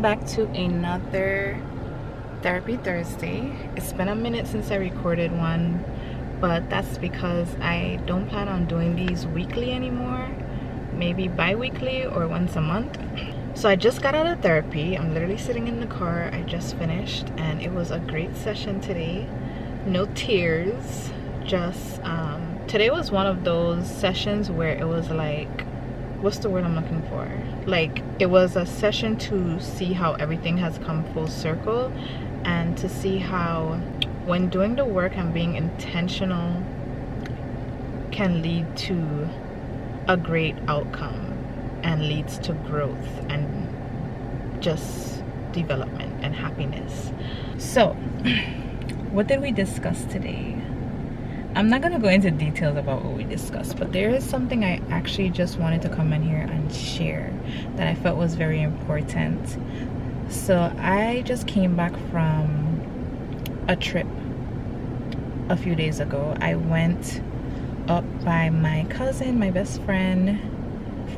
back to another Therapy Thursday. It's been a minute since I recorded one, but that's because I don't plan on doing these weekly anymore. Maybe bi-weekly or once a month. So I just got out of therapy. I'm literally sitting in the car. I just finished and it was a great session today. No tears, just today was one of those sessions where it was like, what's the word I'm looking for? Like, it was a session to see how everything has come full circle and to see how when doing the work and being intentional can lead to a great outcome and leads to growth and just development and happiness. So what did we discuss today? I'm not gonna go into details about what we discussed, but there is something I actually just wanted to come in here and share that I felt was very important. So I just came back from a trip a few days ago. I went up by my cousin, my best friend,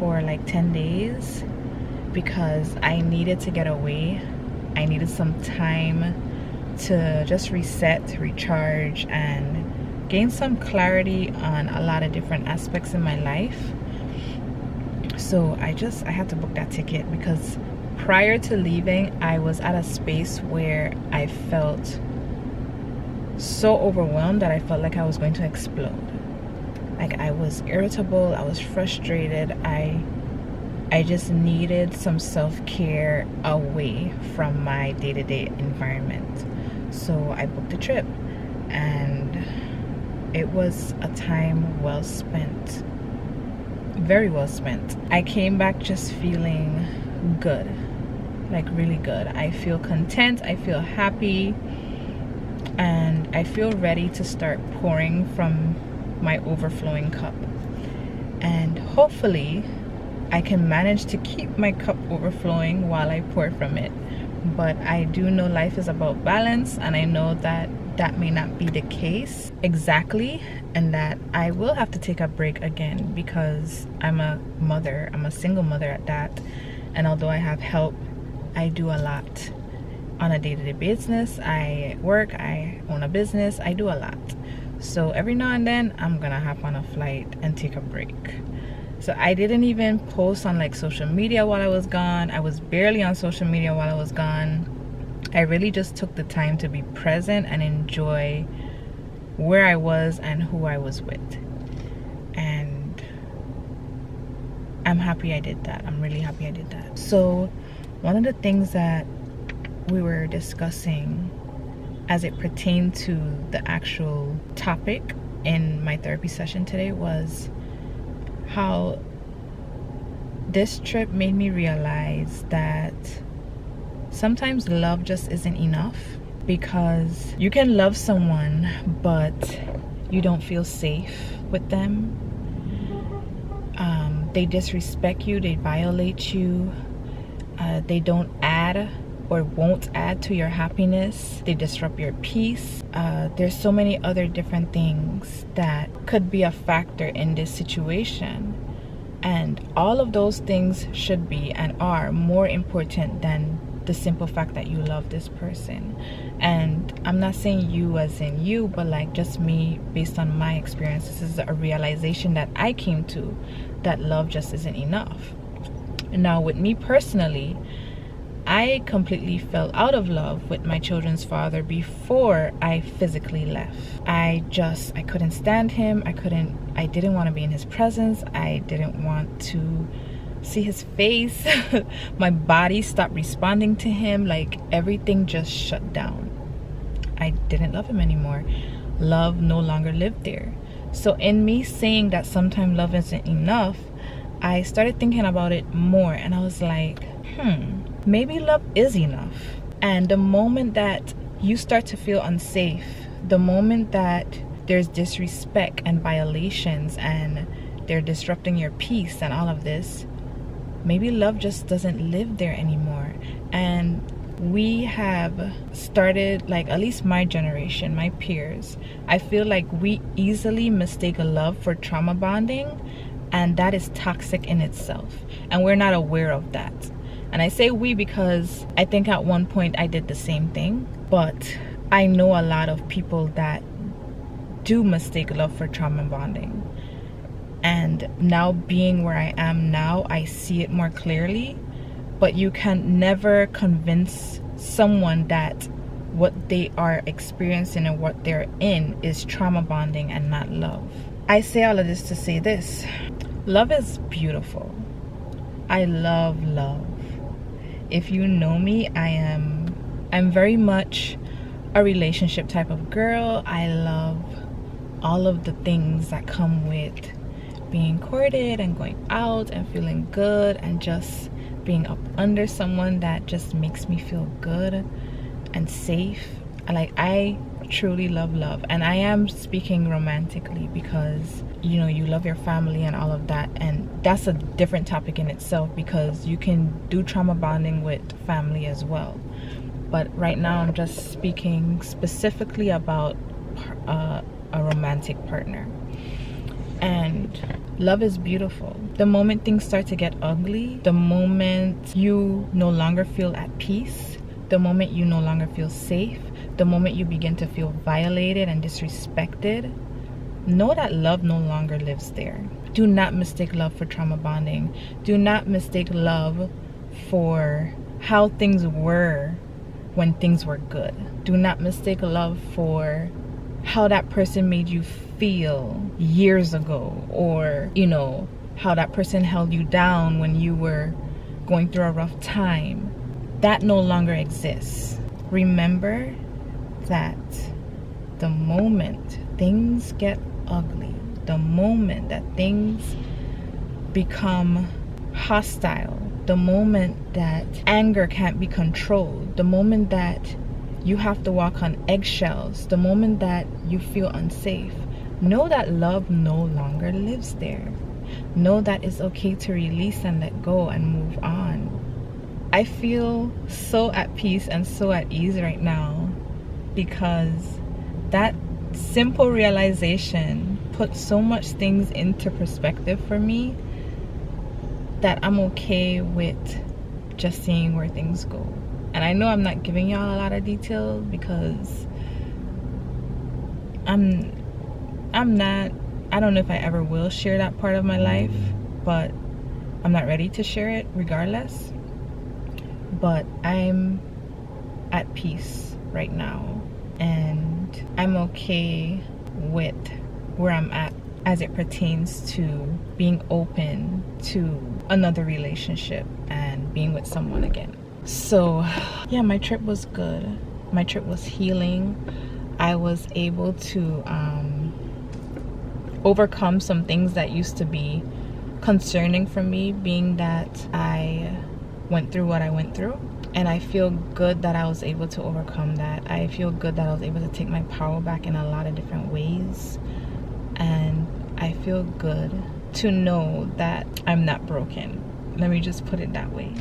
for like 10 days because I needed to get away. I needed some time to just reset, recharge, and gain some clarity on a lot of different aspects in my life. So I had to book that ticket because prior to leaving, I was at a space where I felt so overwhelmed that I felt like I was going to explode. Like, I was irritable, I was frustrated, I just needed some self-care away from my day-to-day environment. So I booked a trip and it was a time well spent, very well spent. I came back just feeling good, like really good. I feel content, I feel happy, and I feel ready to start pouring from my overflowing cup. And hopefully I can manage to keep my cup overflowing while I pour from it. But I do know life is about balance, and I know that that may not be the case exactly, and that I will have to take a break again because I'm a mother. I'm a single mother at that, and although I have help, I do a lot on a day-to-day business. I work, I own a business, I do a lot. So every now and then I'm gonna hop on a flight and take a break. So I didn't even post on like social media while I was gone. I was barely on social media while I was gone. I really just took the time to be present and enjoy where I was and who I was with. And I'm happy I did that. I'm really happy I did that. So one of the things that we were discussing as it pertained to the actual topic in my therapy session today was how this trip made me realize that sometimes love just isn't enough, because you can love someone but you don't feel safe with them. They disrespect you, they violate you, they don't add or won't add to your happiness, they disrupt your peace. There's so many other different things that could be a factor in this situation, and all of those things should be and are more important than the simple fact that you love this person. And I'm not saying you as in you, but like just me, based on my experience, this is a realization that I came to, that love just isn't enough. Now with me personally, I completely fell out of love with my children's father before I physically left. I couldn't stand him. I didn't want to be in his presence. I didn't want to see his face. My body stopped responding to him. Like, everything just shut down. I didn't love him anymore. Love no longer lived there. So in me saying that sometimes love isn't enough, I started thinking about it more, and I was like, maybe love is enough. And the moment that you start to feel unsafe, the moment that there's disrespect and violations and they're disrupting your peace and all of this, maybe love just doesn't live there anymore. And we have started, like, at least my generation, my peers, I feel like we easily mistake a love for trauma bonding, and that is toxic in itself, and we're not aware of that. And I say we because I think at one point I did the same thing, but I know a lot of people that do mistake love for trauma bonding. And now being where I am now, I see it more clearly. But you can never convince someone that what they are experiencing and what they're in is trauma bonding and not love. I say all of this to say this. Love is beautiful. I love love. If you know me, I'm very much a relationship type of girl. I love all of the things that come with being courted and going out and feeling good and just being up under someone that just makes me feel good and safe. I truly love love, and I am speaking romantically because you know you love your family and all of that, and that's a different topic in itself because you can do trauma bonding with family as well. But right now I'm just speaking specifically about a romantic partner. And love is beautiful. The moment things start to get ugly, the moment you no longer feel at peace, the moment you no longer feel safe, the moment you begin to feel violated and disrespected, know that love no longer lives there. Do not mistake love for trauma bonding. Do not mistake love for how things were when things were good. Do not mistake love for how that person made you feel years ago, or you know how that person held you down when you were going through a rough time. That no longer exists. Remember that the moment things get ugly, the moment that things become hostile, the moment that anger can't be controlled, the moment that you have to walk on eggshells, the moment that you feel unsafe, know that love no longer lives there. Know that it's okay to release and let go and move on. I feel so at peace and so at ease right now because that simple realization put so much things into perspective for me that I'm okay with just seeing where things go. And I know I'm not giving y'all a lot of detail because I don't know if I ever will share that part of my life, but I'm not ready to share it regardless. But I'm at peace right now, and I'm okay with where I'm at as it pertains to being open to another relationship and being with someone again. So yeah, my trip was good. My trip was healing. I was able to overcome some things that used to be concerning for me, being that I went through what I went through. And I feel good that I was able to overcome that. I feel good that I was able to take my power back in a lot of different ways. And I feel good to know that I'm not broken. Let me just put it that way.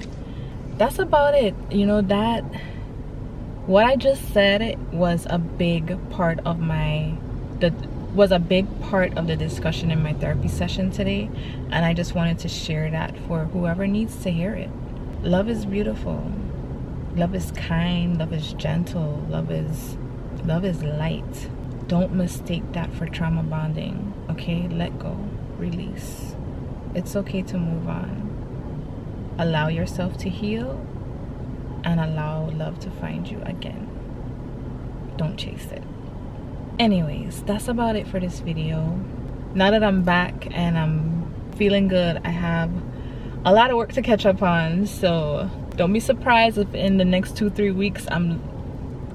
That's about it. You know, that what I just said was a big part of the discussion in my therapy session today, and I just wanted to share that for whoever needs to hear it. Love is beautiful. Love is kind. Love is gentle. Love is light. Don't mistake that for trauma bonding. Okay, let go, release. It's okay to move on. Allow yourself to heal and allow love to find you again. Don't chase it. Anyways, that's about it for this video. Now that I'm back and I'm feeling good, I have a lot of work to catch up on, so don't be surprised if in the next 2-3 weeks I'm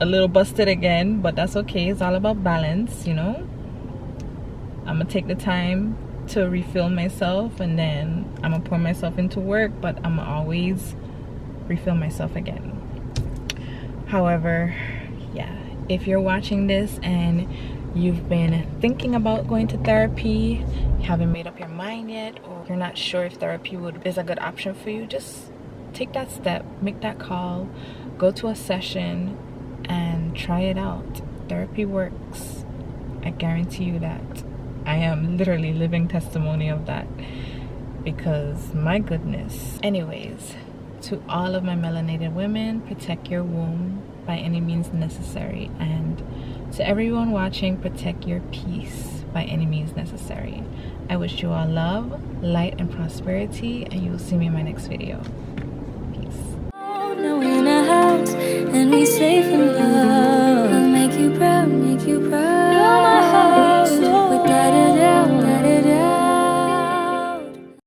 a little busted again, but that's okay. It's all about balance, you know. I'm gonna take the time to refill myself, and then I'm gonna pour myself into work, but I'm gonna always refill myself again. However, yeah, if you're watching this and you've been thinking about going to therapy, you haven't made up your mind yet, or you're not sure if therapy is a good option for you, just take that step, make that call, go to a session and try it out. Therapy works. I guarantee you that. I am literally living testimony of that, because my goodness. Anyways, to all of my melanated women, protect your womb by any means necessary. And to everyone watching, protect your peace by any means necessary. I wish you all love, light, and prosperity, and you will see me in my next video. Peace.